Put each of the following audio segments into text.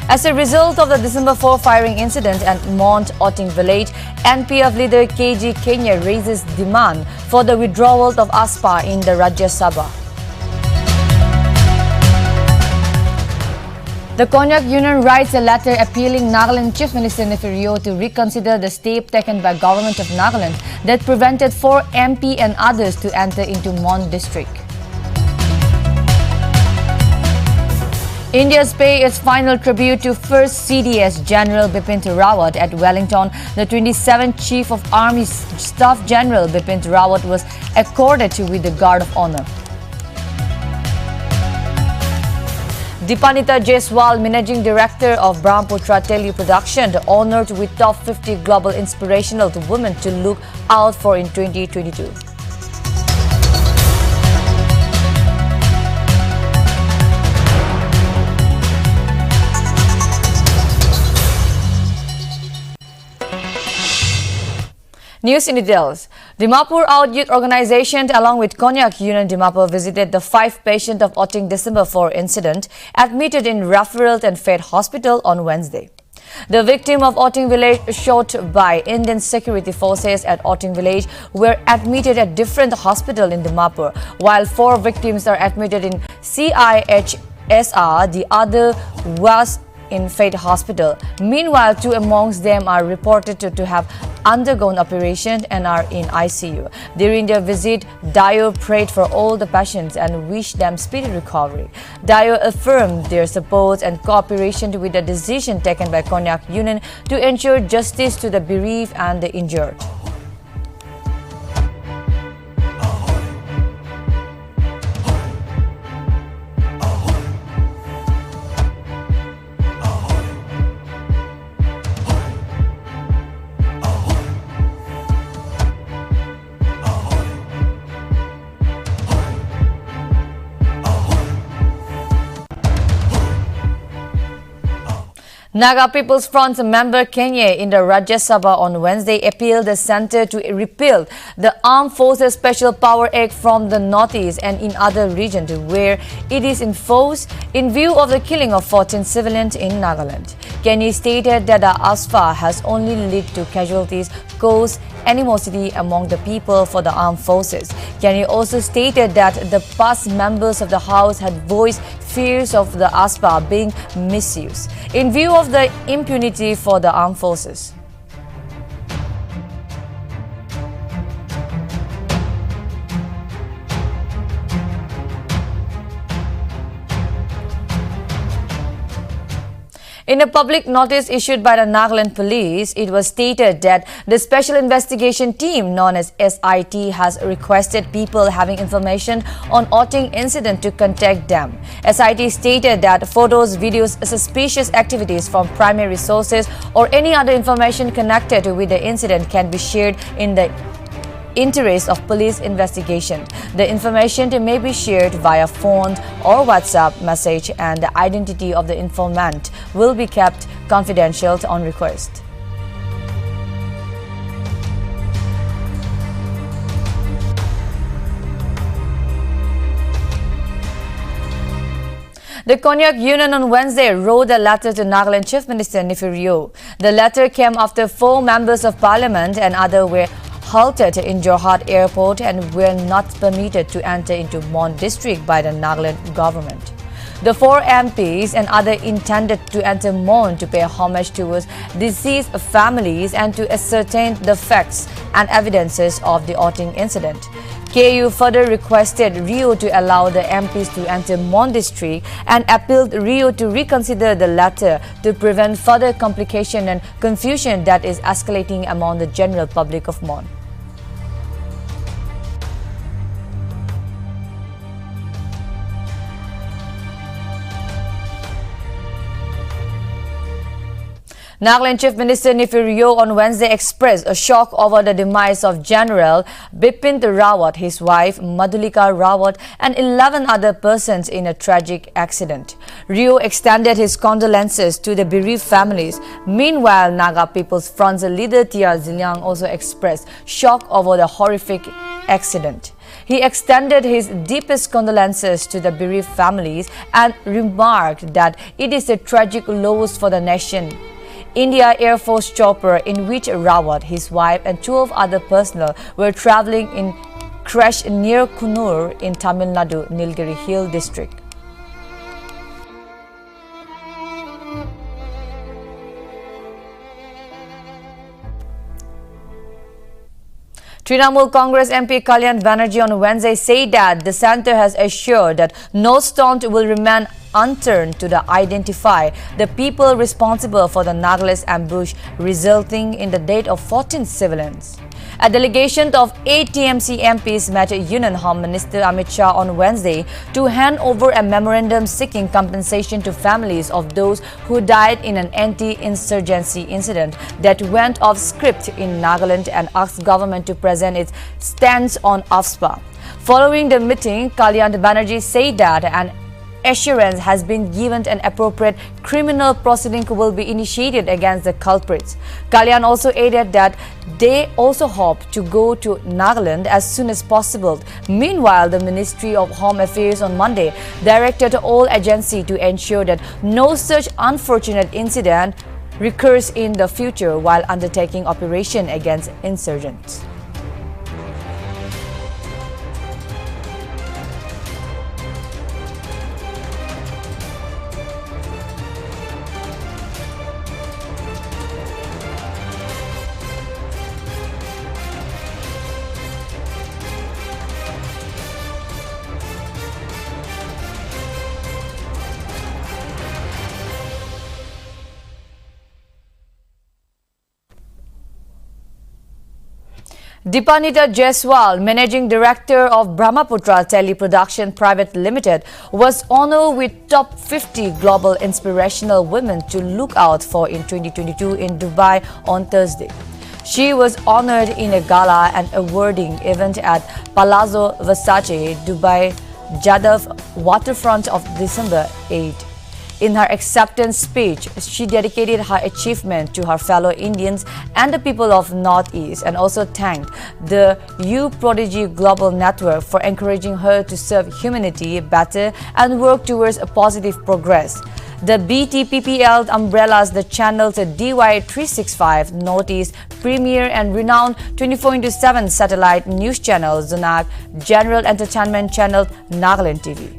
As a result of the December 4 firing incident at Mount Oting village, NPF leader KG Kenya raises demand for the withdrawal of AFSPA in the Rajya Sabha. The Konyak Union writes a letter appealing Nagaland Chief Minister Nltv to reconsider the step taken by government of Nagaland that prevented 4 MP and others to enter into Mon district. India's pay its final tribute to first CDS General Bipin Rawat at Wellington. The 27th Chief of Army Staff General Bipin Rawat was accorded with the Guard of Honor. Dipanita Jaiswal, Managing Director of Brahmaputra Teleproduction, honored with top 50 global inspirational to women to look out for in 2022. News in details. Dimapur Out Youth Organization along with Konyak Union Dimapur visited the 5 patients of Oting December 4 incident admitted in referral and Fed Hospital on Wednesday. The victim of Oting village shot by Indian security forces at Oting village were admitted at different hospital in Dimapur, while 4 victims are admitted in CIHSR. The other was in Fate Hospital. Meanwhile, 2 amongst them are reported to have undergone operation and are in ICU. During their visit, Dio prayed for all the patients and wished them speedy recovery. Dio affirmed their support and cooperation with the decision taken by Konyak Union to ensure justice to the bereaved and the injured. Naga People's Front member Kenya in the Rajya Sabha on Wednesday appealed the centre to repeal the Armed Forces Special Power Act from the Northeast and in other regions where it is in force in view of the killing of 14 civilians in Nagaland. Kenya stated that the AFSPA has only led to casualties, caused animosity among the people for the armed forces. Kenya also stated that the past members of the House had voiced fears of the AFSPA being misused in view of the impunity for the armed forces. In a public notice issued by the Nagaland police, it was stated that the Special Investigation Team known as SIT has requested people having information on Oting incident to contact them. SIT stated that photos, videos, suspicious activities from primary sources or any other information connected with the incident can be shared in the interest of police investigation. The information may be shared via phone or WhatsApp message, and the identity of the informant will be kept confidential on request. The Konyak Union on Wednesday wrote a letter to Nagaland Chief Minister Nltv. The letter came after 4 members of parliament and others were halted in Jorhat Airport and were not permitted to enter into Mon district by the Nagaland government. The 4 MPs and others intended to enter Mon to pay homage towards deceased families and to ascertain the facts and evidences of the Oting incident. KU further requested Rio to allow the MPs to enter Mon district and appealed Rio to reconsider the latter to prevent further complication and confusion that is escalating among the general public of Mon. Nagaland Chief Minister Nltv on Wednesday expressed a shock over the demise of General Bipin Rawat, his wife Madhulika Rawat and 11 other persons in a tragic accident. Rio extended his condolences to the bereaved families. Meanwhile, Naga People's Front's leader Tia Ziliang also expressed shock over the horrific accident. He extended his deepest condolences to the bereaved families and remarked that it is a tragic loss for the nation. India Air Force chopper in which Rawat, his wife and 12 other personnel were travelling in crashed near Coonoor in Tamil Nadu, Nilgiri Hill district. Trinamool Congress MP Kalyan Banerjee on Wednesday said that the centre has assured that no stone will remain unturned to identify the people responsible for the Nagaland ambush resulting in the death of 14 civilians. A delegation of 8 TMC MPs met Union Home Minister Amit Shah on Wednesday to hand over a memorandum seeking compensation to families of those who died in an anti-insurgency incident that went off script in Nagaland and asked government to present its stance on AFSPA. Following the meeting, Kalyan Banerjee said that an assurance has been given an appropriate criminal proceeding will be initiated against the culprits. Kalyan also added that they also hope to go to Nagaland as soon as possible. Meanwhile, the Ministry of Home Affairs on Monday directed all agencies to ensure that no such unfortunate incident recurs in the future while undertaking operation against insurgents. Dipanita Jaiswal, Managing Director of Brahmaputra Teleproduction Private Limited, was honored with top 50 global inspirational women to look out for in 2022 in Dubai on Thursday. She was honored in a gala and awarding event at Palazzo Versace, Dubai, Jadaf waterfront of December 8. In her acceptance speech, she dedicated her achievement to her fellow Indians and the people of Northeast and also thanked the U Prodigy Global Network for encouraging her to serve humanity better and work towards a positive progress. The BTPPL umbrellas the channels DY365, Northeast, Premier and renowned 24/7 satellite news channel Zunak, General Entertainment Channel Nagaland TV.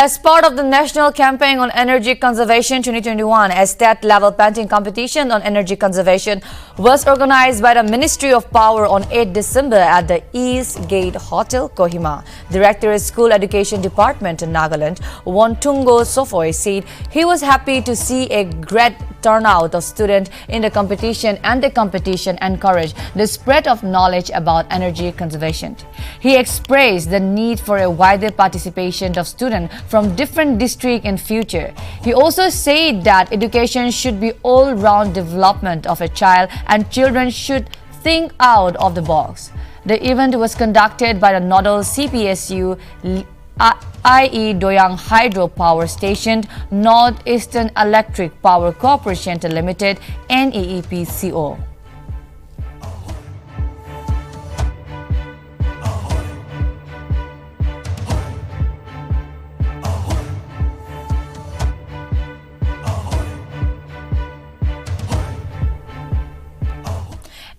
As part of the National Campaign on Energy Conservation 2021, a state-level painting competition on energy conservation was organized by the Ministry of Power on 8 December at the East Gate Hotel, Kohima. Director of School Education Department in Nagaland, Wontungo Sofoy, said he was happy to see a great turnout of students in the competition and the competition encouraged the spread of knowledge about energy conservation. He expressed the need for a wider participation of students from different districts in future. He also said that education should be all-round development of a child and children should think out of the box. The event was conducted by the nodal CPSU IE Doyang Hydro Power Station, Northeastern Electric Power Corporation Limited, NEEPCO.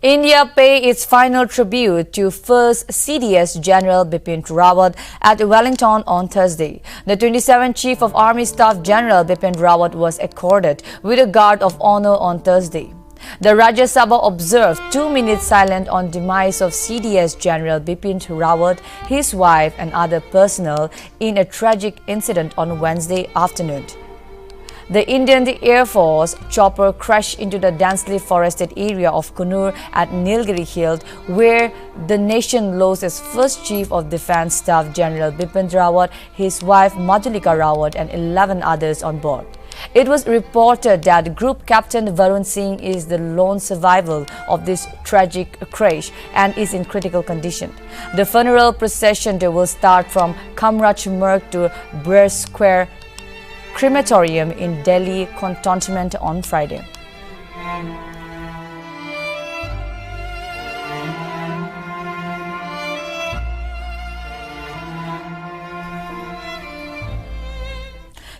India paid its final tribute to first CDS General Bipin Rawat at Wellington on Thursday. The 27th Chief of Army Staff General Bipin Rawat was accorded with a guard of honor on Thursday. The Rajya Sabha observed 2 minutes silence on demise of CDS General Bipin Rawat, his wife and other personnel in a tragic incident on Wednesday afternoon. The Indian Air Force chopper crashed into the densely forested area of Coonoor at Nilgiri Hill, where the nation lost its first Chief of Defence Staff General Bipin Rawat, his wife Madhulika Rawat and 11 others on board. It was reported that Group Captain Varun Singh is the lone survivor of this tragic crash and is in critical condition. The funeral procession will start from Kamraj Marg to Bear Square Crematorium in Delhi Cantonment on Friday.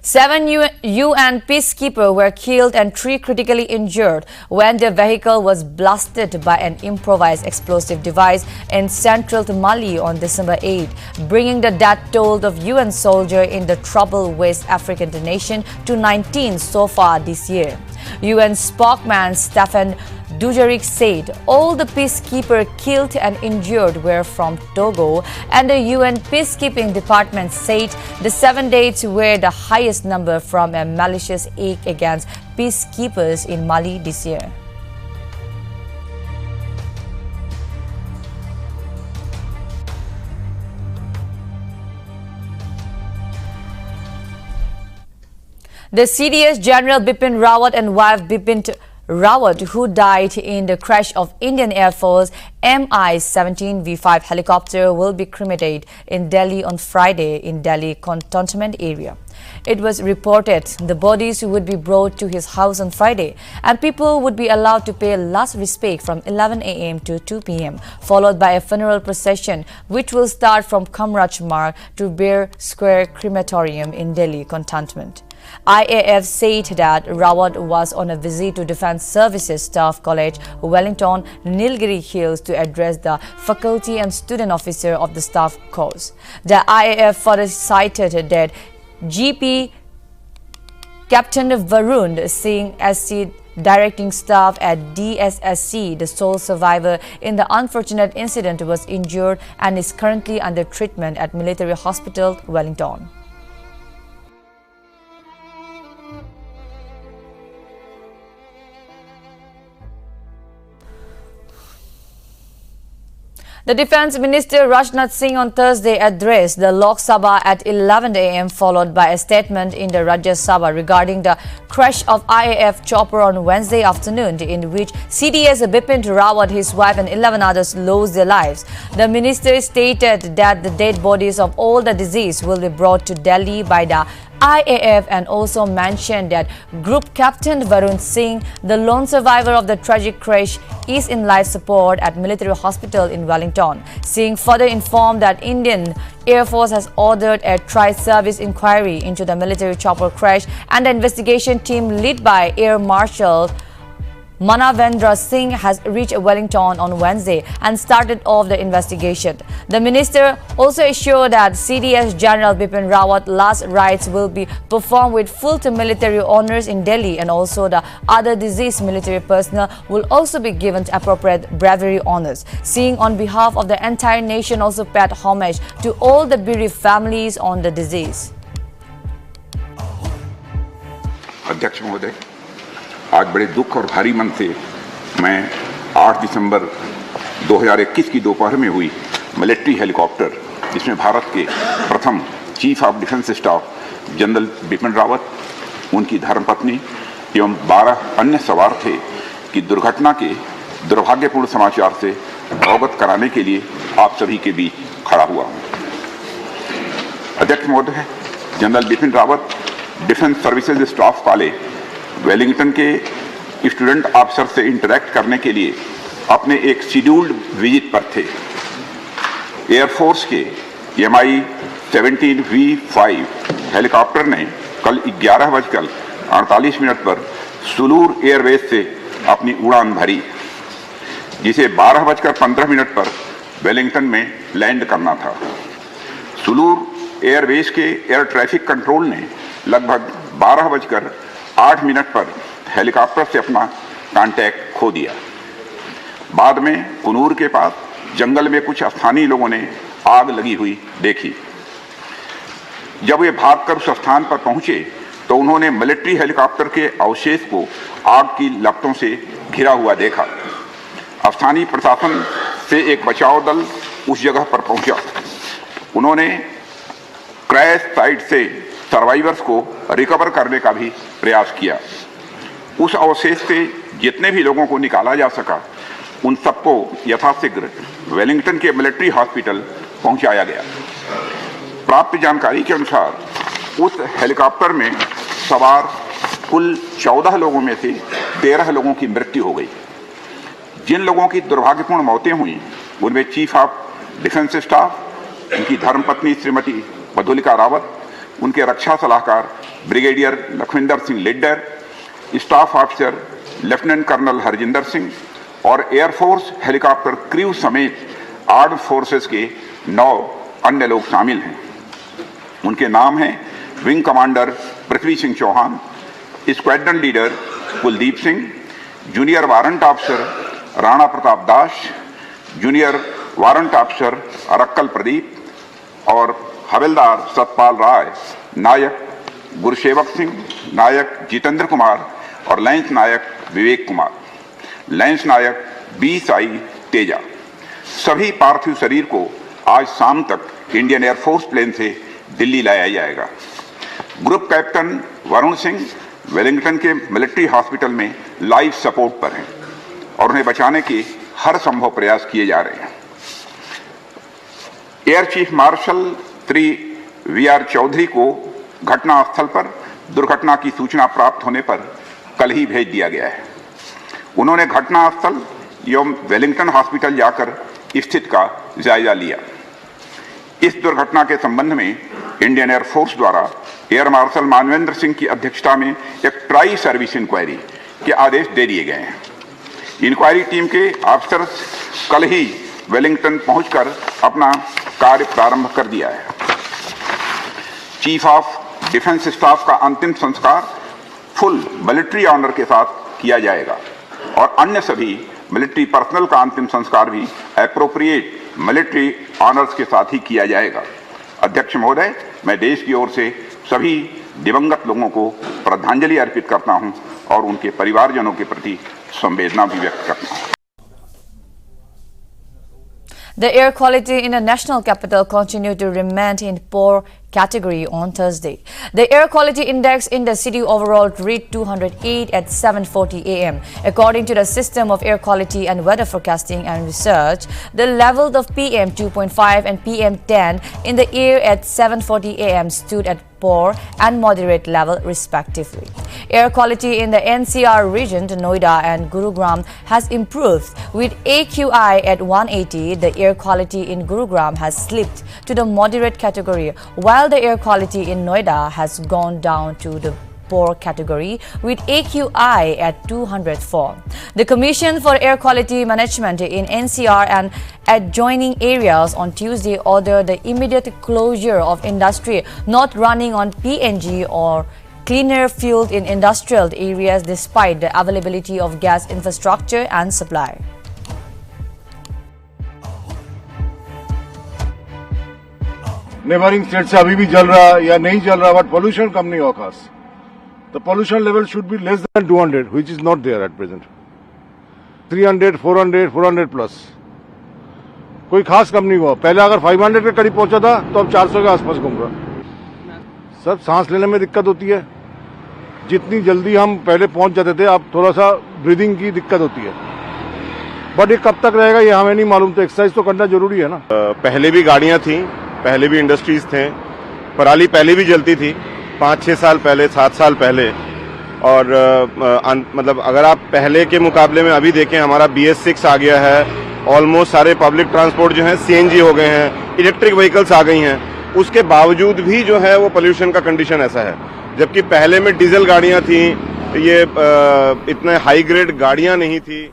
Seven UN peacekeepers were killed and 3 critically injured when their vehicle was blasted by an improvised explosive device in central Mali on December 8, bringing the death toll of UN soldiers in the troubled West African nation to 19 so far this year. UN spokesman Stefan Dujarric said all the peacekeepers killed and injured were from Togo, and the UN Peacekeeping Department said the 7 deaths were the highest number from a malicious act against peacekeepers in Mali this year. The CDS General Bipin Rawat and wife Bipin Rawat, who died in the crash of Indian Air Force Mi-17 V5 helicopter, will be cremated in Delhi on Friday in Delhi Cantonment area. It was reported the bodies would be brought to his house on Friday and people would be allowed to pay last respect from 11 a.m. to 2 p.m. followed by a funeral procession which will start from Kamraj Marg to Bear Square Crematorium in Delhi Cantonment. IAF said that Rawat was on a visit to Defence Services Staff College, Wellington, Nilgiri Hills to address the faculty and student officer of the staff course. The IAF further cited that GP Captain Varun Singh SC directing staff at DSSC, the sole survivor in the unfortunate incident, was injured and is currently under treatment at Military Hospital, Wellington. The Defence Minister Rajnath Singh on Thursday addressed the Lok Sabha at 11 a.m. followed by a statement in the Rajya Sabha regarding the crash of IAF chopper on Wednesday afternoon, in which CDS Bipin Rawat, his wife and 11 others lost their lives. The minister stated that the dead bodies of all the deceased will be brought to Delhi by the IAF and also mentioned that Group Captain Varun Singh, the lone survivor of the tragic crash, is in life support at Military Hospital in Wellington. Singh further informed that Indian Air Force has ordered a tri-service inquiry into the military chopper crash, and the investigation team led by Air Marshal Manavendra Singh has reached Wellington on Wednesday and started off the investigation. The minister also assured that CDS General Bipin Rawat's last rites will be performed with full military honors in Delhi, and also the other deceased military personnel will also be given appropriate bravery honors. Singh, on behalf of the entire nation, also paid homage to all the bereaved families on the deceased. अध्यक्ष महोदय, आज बड़े दुख और भारी मन से मैं 8 दिसंबर 2021 की दोपहर में हुई मिलिट्री हेलीकॉप्टर, जिसमें भारत के प्रथम chief of defence staff general Bipin Rawat, उनकी धर्मपत्नी एवं 12 अन्य सवार थे कि दुर्घटना के दुर्भाग्यपूर्ण समाचार से अवगत कराने के लिए आप सभी के बीच खड़ा हुआ हूँ। अध्यक्ष महोदय, general Bipin Rawat defence services staff college Wellington के स्टूडेंट ऑफिसर से इंटरैक्ट करने के लिए अपने एक शेड्यूल्ड विजिट पर थे। एयरफोर्स के Mi-17 V5 हेलीकॉप्टर ने कल 11:48 पर सुलूर एयरवेज से अपनी उड़ान भरी, जिसे 12:15 पर वेलिंगटन में लैंड करना था। सुलूर एयरवेज के एयर ट्रैफिक कंट्रोल ने लगभग 12:08 पर हेलीकॉप्टर से अपना कांटेक्ट खो दिया। बाद में कुनूर के पास जंगल में कुछ स्थानीय लोगों ने आग लगी हुई देखी। जब वे भागकर उस स्थान पर पहुंचे तो उन्होंने मिलिट्री हेलीकॉप्टर के अवशेष को आग की लपटों से घिरा हुआ देखा। स्थानीय प्रशासन से एक बचाव दल उस जगह पर पहुंचा। उन्होंने क्रैश साइट से सर्वाइवर्स को रिकवर करने का भी प्रयास किया। उस अवशेष से जितने भी लोगों को निकाला जा सका उन सबको यथाशीघ्र वेलिंगटन के मिलिट्री हॉस्पिटल पहुंचाया गया। प्राप्त जानकारी के अनुसार उस हेलीकॉप्टर में सवार कुल 14 लोगों में से 13 लोगों की मृत्यु हो गई। जिन लोगों की दुर्भाग्यपूर्ण मौतें हुई उनमें चीफ ऑफ डिफेंस स्टाफ, उनकी धर्मपत्नी श्रीमती मधुलिका रावत, उनके रक्षा सलाहकार brigadier Lakhwinder Singh Lidder, staff officer lieutenant colonel Harjinder Singh और एयरफोर्स हेलीकॉप्टर क्रू समेत आर्म्ड फोर्सेस के 9 अन्य लोग शामिल हैं। उनके नाम हैं wing commander Prithvi Singh Chauhan, squadron leader Kuldeep Singh, junior warrant officer Rana Pratap Das, junior warrant officer Arakkal Pradeep और हवलदार सतपाल राय, नायक गुरसेवक सिंह, नायक जितेंद्र कुमार और लैंस नायक विवेक कुमार, लैंस नायक बी साई तेजा। सभी पार्थिव शरीर को आज शाम तक इंडियन एयरफोर्स प्लेन से दिल्ली लाया जाएगा। Group captain Varun Singh Wellington के मिलिट्री हॉस्पिटल में लाइफ सपोर्ट पर हैं और उन्हें बचाने के हर संभव प्रयास किए जा रहे हैं। Air chief marshal Shri V R. Chaudhary को घटनास्थल पर दुर्घटना की सूचना प्राप्त होने पर कल ही भेज दिया गया है। उन्होंने घटनास्थल एवं वेलिंगटन हॉस्पिटल जाकर स्थिति का जायजा लिया। इस दुर्घटना के संबंध में इंडियन एयरफोर्स द्वारा एयर मार्शल मानवेंद्र सिंह की अध्यक्षता में एक ट्राई सर्विस इंक्वायरी के आदेश दे दिए गए हैं। इंक्वायरी टीम के अफसर कल ही वेलिंगटन पहुंचकर अपना कार्य प्रारंभ कर दिया है। चीफ ऑफ डिफेंस स्टाफ का अंतिम संस्कार फुल मिलिट्री ऑनर के साथ किया जाएगा और अन्य सभी मिलिट्री पर्सनल का अंतिम संस्कार भी एप्रोप्रिएट मिलिट्री ऑनर्स के साथ ही किया जाएगा। अध्यक्ष महोदय, मैं देश की ओर से सभी दिवंगत लोगों को श्रद्धांजलि अर्पित करता हूं और उनके परिवारजनों के प्रति संवेदना भी व्यक्त करता हूं। The air quality in the national capital continued to remain in poor category on Thursday. The air quality index in the city overall reached 208 at 7:40 a.m. According to the System of Air Quality and Weather Forecasting and Research, the levels of PM 2.5 and PM 10 in the air at 7:40 a.m. stood at poor and moderate level respectively. Air quality in the NCR region, Noida and Gurugram has improved with AQI at 180. The air quality in Gurugram has slipped to the moderate category, while the air quality in Noida has gone down to the poor category with AQI at 204. The Commission for Air Quality Management in NCR and adjoining areas on Tuesday ordered the immediate closure of industry not running on PNG or cleaner fuel in industrial areas despite the availability of gas infrastructure and supply. Neighbouring state से अभी भी जल रहा या नहीं जल रहा, but pollution कम नहीं हुआ खास। The pollution level should be less than 200, which is not there at present. 300, 400, 400 plus. कोई खास कम नहीं हुआ। पहले अगर 500 के करीब पहुंचा था तो अब 400 के आसपास घूम रहा। सब सांस लेने में दिक्कत होती है। जितनी जल्दी हम पहले पहुंच जाते थे, अब थोड़ा सा ब्रीदिंग की दिक्कत होती है। बट ये कब तक रहेगा ये हमें नहीं मालूम, तो एक्सरसाइज तो करना जरूरी है ना। पहले भी गाड़ियां थी, पहले भी इंडस्ट्रीज थे, पराली पहले भी जलती थी 5-6 साल पहले, 7 साल पहले। और मतलब अगर आप पहले के मुकाबले में अभी देखें, हमारा BS6 आ गया है। ऑलमोस्ट सारे पब्लिक ट्रांसपोर्ट जो है CNG हो गए हैं, इलेक्ट्रिक व्हीकल्स आ गई हैं। उसके बावजूद भी जो है वो पोल्यूशन का कंडीशन ऐसा है। जबकि पहले में डीजल गाड़ियां थी, ये इतने हाई ग्रेड गाड़ियां नहीं थी।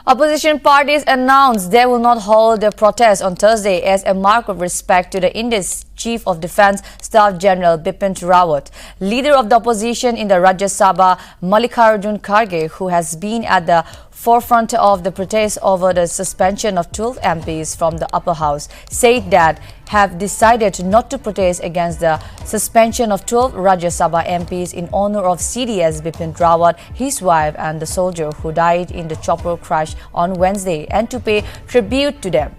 Opposition parties announced they will not hold their protest on Thursday as a mark of respect to the India's Chief of Defence Staff General Bipin Rawat. Leader of the opposition in the Rajya Sabha, Mallikarjun Kharge, who has been at the forefront of the protest over the suspension of 12 MPs from the upper house, said that have decided not to protest against the suspension of 12 Rajya Sabha MPs in honor of CDS Bipin Rawat, his wife and the soldier who died in the chopper crash on Wednesday, and to pay tribute to them.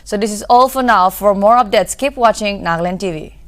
So this is all for now. For more updates, keep watching Nagaland TV.